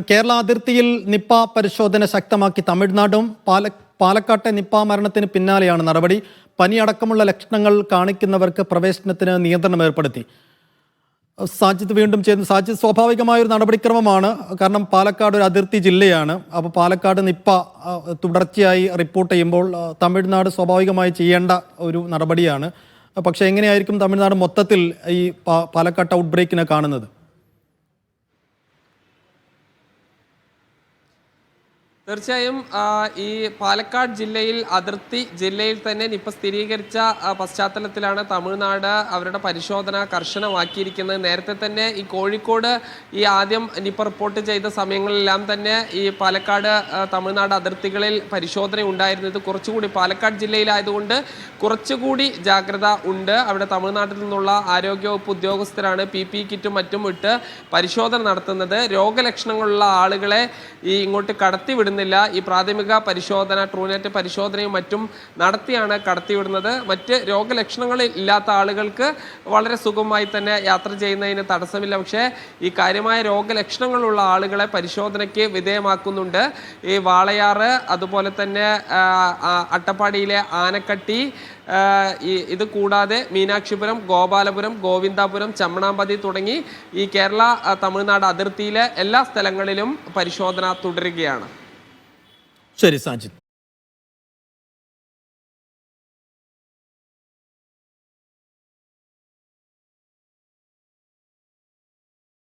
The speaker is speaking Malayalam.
കേരള അതിർത്തിയിൽ നിപ്പ പരിശോധന ശക്തമാക്കി തമിഴ്നാടും. പാലക്കാട്ടെ നിപ്പ മരണത്തിന് പിന്നാലെയാണ് നടപടി. പനിയടക്കമുള്ള ലക്ഷണങ്ങൾ കാണിക്കുന്നവർക്ക് പ്രവേശനത്തിന് നിയന്ത്രണം ഏർപ്പെടുത്തി. സാജിദ് വീണ്ടും ചെയ്യുന്നു. സാജിദ്, സ്വാഭാവികമായൊരു നടപടിക്രമമാണ്. കാരണം പാലക്കാട് ഒരു അതിർത്തി ജില്ലയാണ്. അപ്പോൾ പാലക്കാട് നിപ്പ തുടർച്ചയായി റിപ്പോർട്ട് ചെയ്യുമ്പോൾ തമിഴ്നാട് സ്വാഭാവികമായി ചെയ്യേണ്ട ഒരു നടപടിയാണ്. പക്ഷേ എങ്ങനെയായിരിക്കും തമിഴ്നാട് മൊത്തത്തിൽ ഈ പാലക്കാട് ഔട്ട് ബ്രേക്കിനെ കാണുന്നത്? തീർച്ചയായും ഈ പാലക്കാട് അതിർത്തി ജില്ലയിൽ തന്നെ നിപ്പ സ്ഥിരീകരിച്ച പശ്ചാത്തലത്തിലാണ് തമിഴ്നാട് അവരുടെ പരിശോധന കർശനമാക്കിയിരിക്കുന്നത്. നേരത്തെ തന്നെ ഈ കോഴിക്കോട് ആദ്യം നിപ്പ റിപ്പോർട്ട് ചെയ്ത സമയങ്ങളിലെല്ലാം തന്നെ ഈ പാലക്കാട് തമിഴ്നാട് അതിർത്തികളിൽ പരിശോധന ഉണ്ടായിരുന്നു. ഇത് കുറച്ചുകൂടി പാലക്കാട് ജില്ലയിലായതുകൊണ്ട് കുറച്ചുകൂടി ജാഗ്രത ഉണ്ട്. അവിടെ തമിഴ്നാട്ടിൽ നിന്നുള്ള ആരോഗ്യവകുപ്പ് ഉദ്യോഗസ്ഥരാണ് PPE കിറ്റും മറ്റും ഇട്ട് പരിശോധന നടത്തുന്നത്. രോഗലക്ഷണങ്ങളുള്ള ആളുകളെ ഇങ്ങോട്ട് കടത്തിവിടുന്നു. ഈ പ്രാഥമിക പരിശോധന, ട്രൂനെറ്റ് പരിശോധനയും മറ്റും നടത്തിയാണ് കടത്തിവിടുന്നത്. മറ്റ് രോഗലക്ഷണങ്ങൾ ഇല്ലാത്ത ആളുകൾക്ക് വളരെ സുഗമമായി തന്നെ യാത്ര ചെയ്യുന്നതിന് തടസ്സമില്ല. പക്ഷേ ഈ കാര്യമായ രോഗലക്ഷണങ്ങളുള്ള ആളുകളെ പരിശോധനയ്ക്ക് വിധേയമാക്കുന്നുണ്ട്. ഈ വാളയാറ്, അതുപോലെ തന്നെ അട്ടപ്പാടിയിലെ ആനക്കട്ടി, ഇത് കൂടാതെ മീനാക്ഷിപുരം, ഗോപാലപുരം, ഗോവിന്ദാപുരം, ചമ്മണാമ്പതി തുടങ്ങി ഈ കേരള തമിഴ്നാട് അതിർത്തിയിലെ എല്ലാ സ്ഥലങ്ങളിലും പരിശോധന തുടരുകയാണ്. ശരി സാജിദ്.